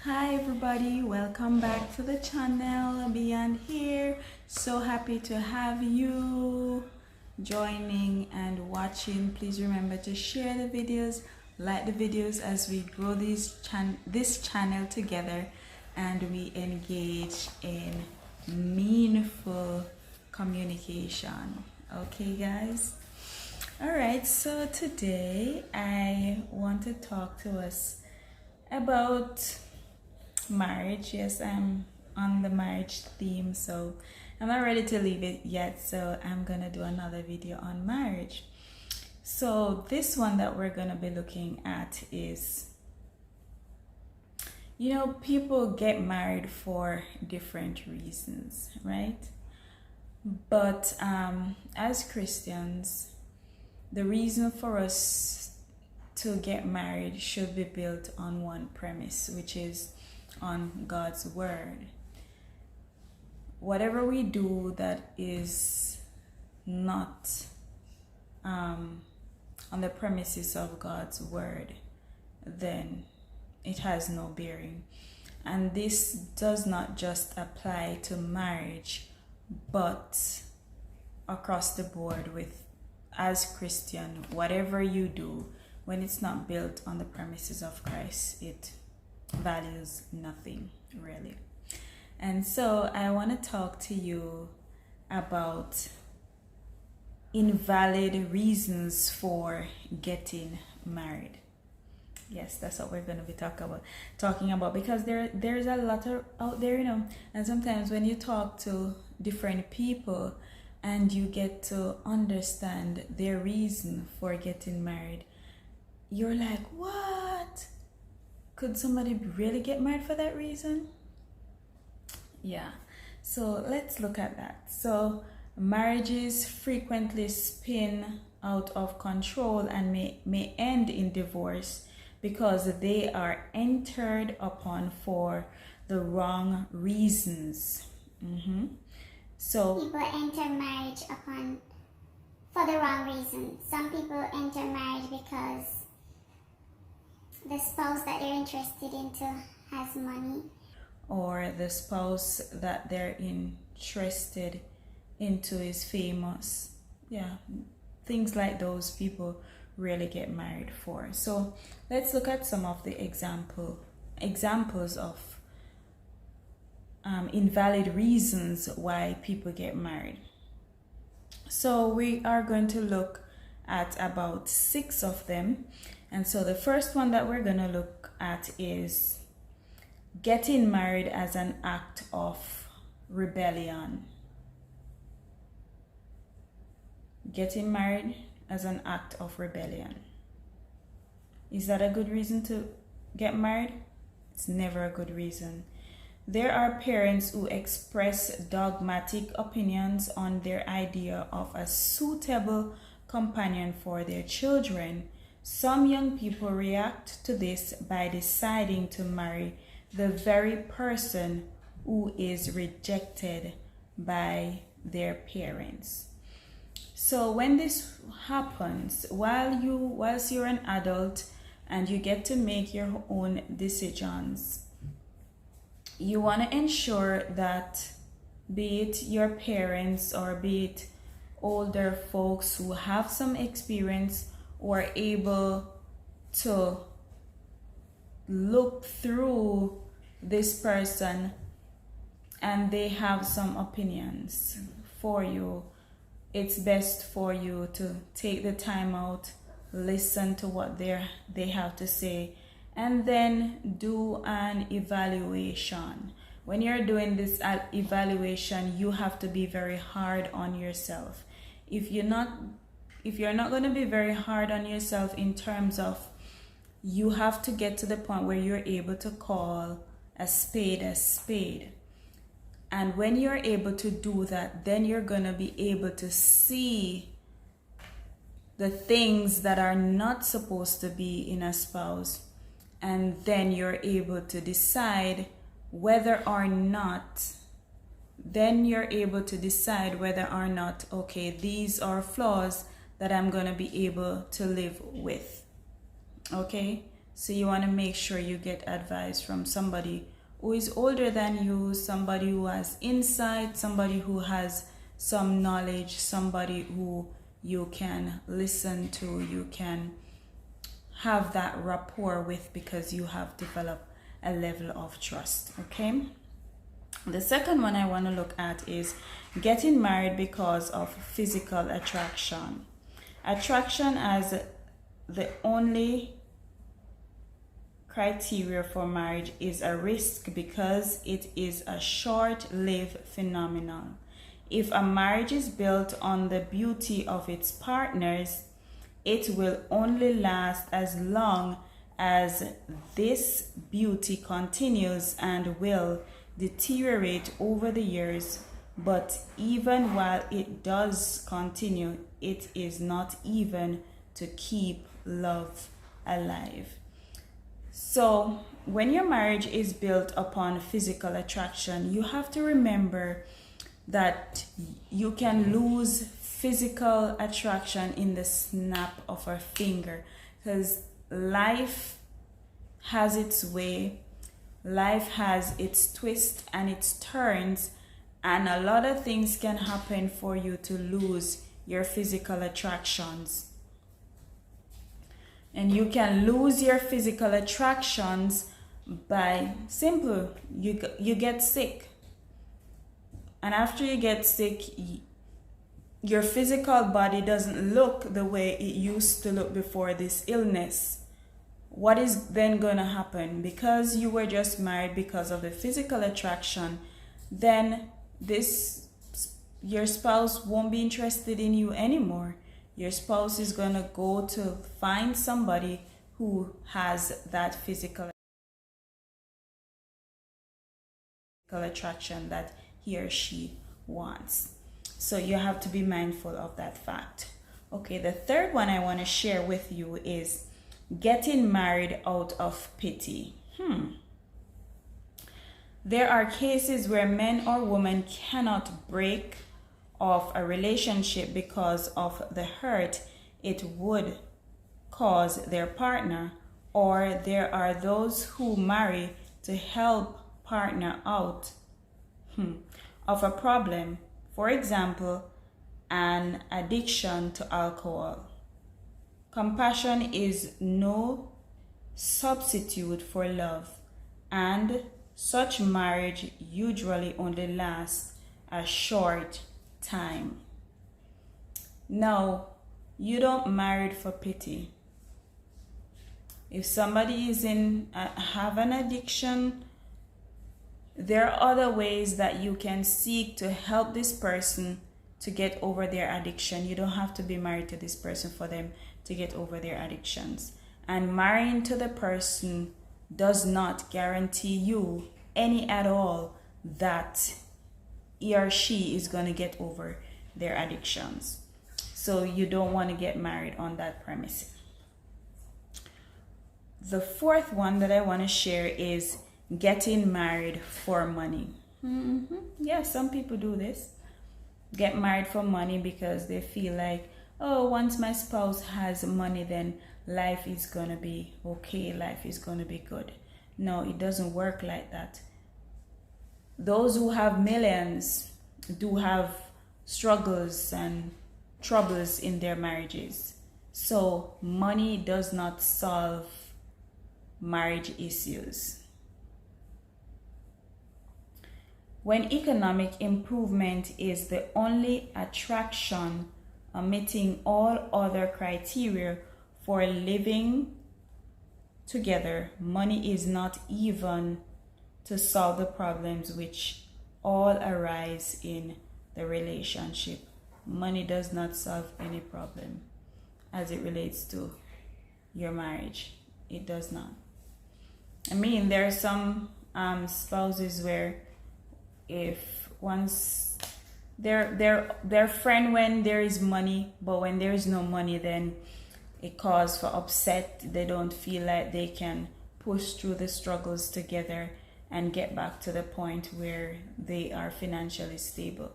Hi everybody, welcome back to the channel Beyond here. So happy to have you joining and watching. Please remember to share the videos, like the videos as we grow this channel together and we engage in meaningful communication. Okay guys? Alright, so today I want to talk to us about marriage. Yes, I'm on the marriage theme, so I'm not ready to leave it yet, so I'm gonna do another video on marriage. So this one that we're gonna be looking at is, people get married for different reasons, right? But as Christians, the reason for us to get married should be built on one premise, which is on God's word. Whatever we do that is not on the premises of God's word, then it has no bearing. And this does not just apply to marriage, but across the board with, as Christian, whatever you do, when it's not built on the premises of Christ, it values nothing really. And so I want to talk to you about invalid reasons for getting married. Yes, that's what we're going to be talking about because there's a lot out there, and sometimes when you talk to different people and you get to understand their reason for getting married, you're like, what? Could somebody really get married for that reason? Yeah, so let's look at that. So marriages frequently spin out of control and may end in divorce because they are entered upon for the wrong reasons. So people enter marriage for the wrong reason. Some people enter marriage because the spouse that they're interested into has money, or the spouse that they're interested into is famous. Yeah, things like those people really get married for. So let's look at some of the examples of invalid reasons why people get married. So we are going to look at about 6 of them. And so the first one that we're going to look at is getting married as an act of rebellion. Getting married as an act of rebellion. Is that a good reason to get married? It's never a good reason. There are parents who express dogmatic opinions on their idea of a suitable companion for their children. Some young people react to this by deciding to marry the very person who is rejected by their parents. So when this happens, whilst you're an adult and you get to make your own decisions, you want to ensure that, be it your parents or be it older folks who have some experience or are able to look through this person and they have some opinions for you, it's best for you to take the time out, listen to what they have to say, and then do an evaluation. When you're doing this evaluation, you have to be very hard on yourself. If you're not going to be very hard on yourself in terms of, you have to get to the point where you're able to call a spade a spade. And when you're able to do that, then you're going to be able to see the things that are not supposed to be in a spouse. And then you're able to decide whether or not, okay, these are flaws that I'm going to be able to live with. Okay? So you want to make sure you get advice from somebody who is older than you, somebody who has insight, somebody who has some knowledge, somebody who you can listen to, you can have that rapport with, because you have developed a level of trust. Okay. The second one I want to look at is getting married because of physical attraction. Attraction as the only criteria for marriage is a risk, because it is a short-lived phenomenon. If a marriage is built on the beauty of its partners, it will only last as long as this beauty continues and will deteriorate over the years. But even while it does continue, it is not even to keep love alive. So when your marriage is built upon physical attraction, you have to remember that you can lose physical attraction in the snap of a finger, because life has its way, life has its twists and its turns, and a lot of things can happen for you to lose your physical attractions. And you can lose your physical attractions by simple, you get sick. And after you get sick, your physical body doesn't look the way it used to look before this illness. What is then going to happen? Because you were just married because of the physical attraction, then your spouse won't be interested in you anymore. Your spouse is going to go to find somebody who has that physical attraction that he or she wants. So you have to be mindful of that fact. Okay, the third one I want to share with you is getting married out of pity. There are cases where men or women cannot break off a relationship because of the hurt it would cause their partner, or there are those who marry to help partner out of a problem. For example, an addiction to alcohol. Compassion is no substitute for love, and such marriage usually only lasts a short time. Now, you don't marry for pity. If somebody is have an addiction, there are other ways that you can seek to help this person to get over their addiction. You don't have to be married to this person for them to get over their addictions. And marrying to the person does not guarantee you any at all that he or she is going to get over their addictions. So you don't want to get married on that premise. The fourth one that I want to share is getting married for money. Yeah, some people do this. Get married for money because they feel like, oh, once my spouse has money, then life is going to be okay, life is going to be good. No, it doesn't work like that. Those who have millions do have struggles and troubles in their marriages. So money does not solve marriage issues. When economic improvement is the only attraction, omitting all other criteria for living together, money is not even to solve the problems which all arise in the relationship. Money does not solve any problem as it relates to your marriage. It does not. I mean, there are some spouses where if once they're friend when there is money, but when there is no money, then it causes for upset. They don't feel like they can push through the struggles together and get back to the point where they are financially stable.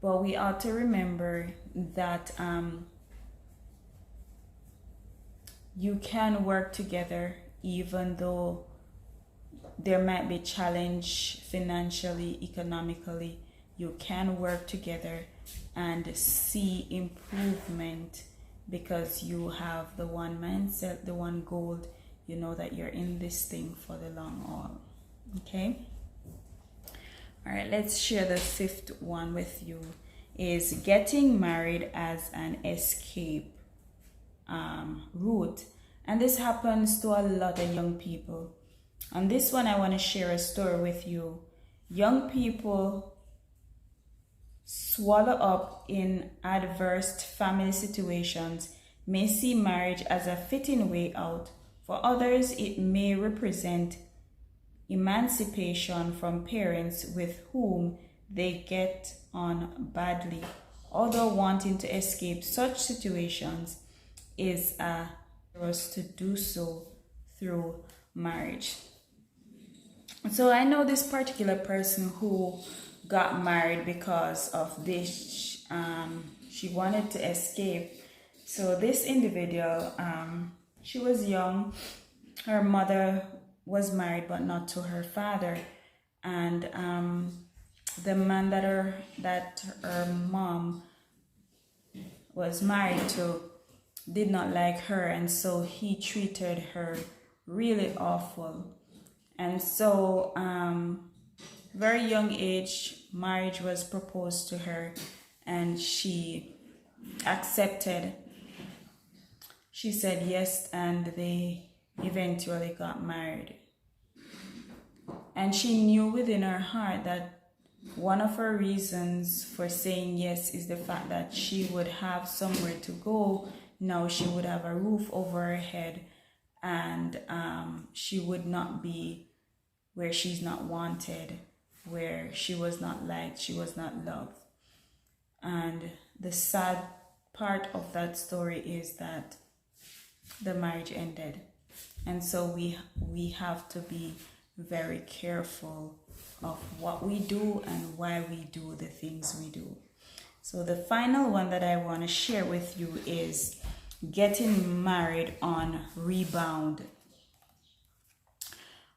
But we ought to remember that you can work together even though there might be challenge financially, economically. You can work together and see improvement because you have the one mindset, the one goal. You know that you're in this thing for the long haul. Okay? All right, let's share the fifth one with you. Is getting married as an escape route. And this happens to a lot of young people. On this one, I want to share a story with you. Young people swallow up in adverse family situations may see marriage as a fitting way out. For others, it may represent emancipation from parents with whom they get on badly. Although wanting to escape such situations is for us to do so through marriage. So I know this particular person who got married because of this. She wanted to escape. So this individual, she was young. Her mother was married, but not to her father. And the man that her mom was married to did not like her, and so he treated her really awful. And so very young age, marriage was proposed to her and she accepted. She said yes, and they eventually got married. And she knew within her heart that one of her reasons for saying yes is the fact that she would have somewhere to go. Now she would have a roof over her head, and she would not be where she's not wanted, where she was not liked, she was not loved. And the sad part of that story is that the marriage ended. And so we have to be very careful of what we do and why we do the things we do. So the final one that I want to share with you is getting married on rebound.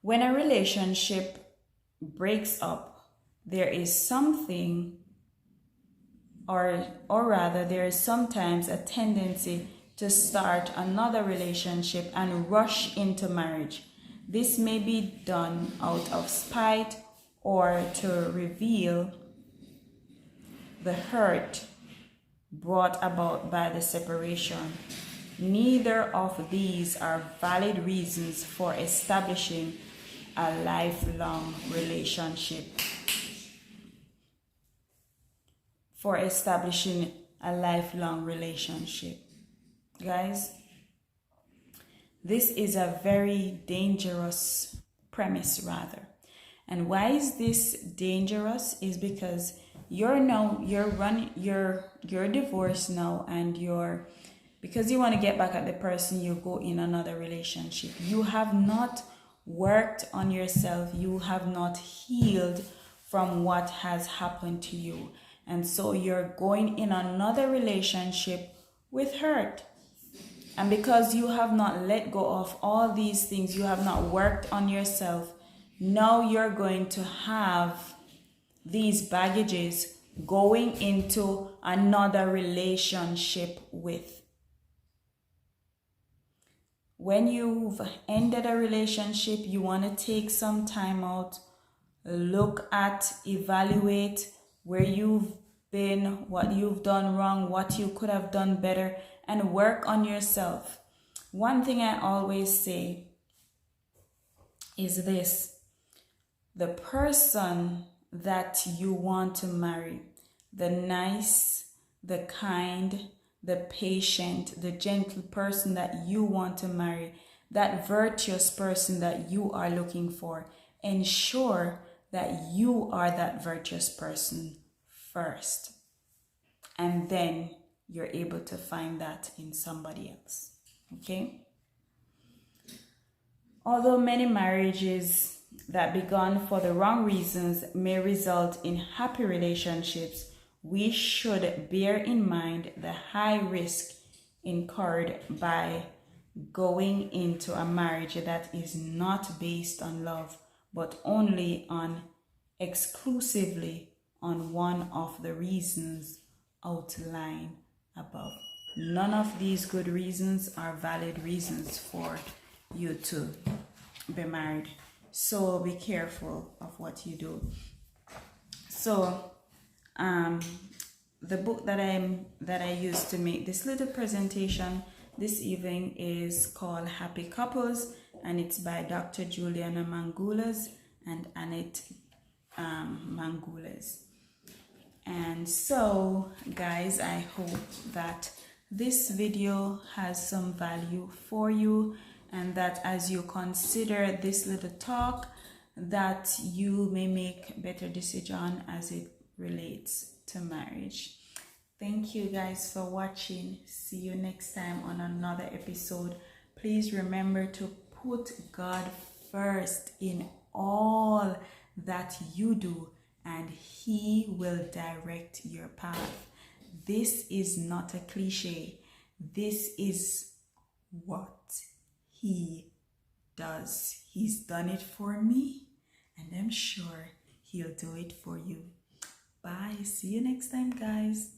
When a relationship breaks up, there is something, or rather there is sometimes a tendency to start another relationship and rush into marriage. This may be done out of spite or to reveal the hurt brought about by the separation. Neither of these are valid reasons for establishing a lifelong relationship. Guys, this is a very dangerous premise rather. And why is this dangerous? Is because you're divorced now, and because you want to get back at the person, you go in another relationship. You have not worked on yourself. You have not healed from what has happened to you. And so you're going in another relationship with hurt. And because you have not let go of all these things, you have not worked on yourself, now you're going to have these baggages going into another relationship with. When you've ended a relationship, you want to take some time out, look at, evaluate where you've been, what you've done wrong, what you could have done better, and work on yourself. One thing I always say is this: the person that you want to marry, the nice, the kind, the patient, the gentle person that you want to marry, that virtuous person that you are looking for, ensure that you are that virtuous person first. And then you're able to find that in somebody else. Okay? Although many marriages that began for the wrong reasons may result in happy relationships, we should bear in mind the high risk incurred by going into a marriage that is not based on love, but only on exclusively on one of the reasons outlined above. None of these good reasons are valid reasons for you to be married. So be careful of what you do. So the book that I used to make this little presentation this evening is called Happy Couples, and it's by Dr. Juliana Mangulas and Annette Mangulas. And so guys, I hope that this video has some value for you, and that as you consider this little talk, that you may make better decision as it relates to marriage. Thank you guys for watching. See you next time on another episode. Please remember to put God first in all that you do, and He will direct your path. This is not a cliche. This is what He does. He's done it for me, and I'm sure He'll do it for you. Bye. See you next time, guys.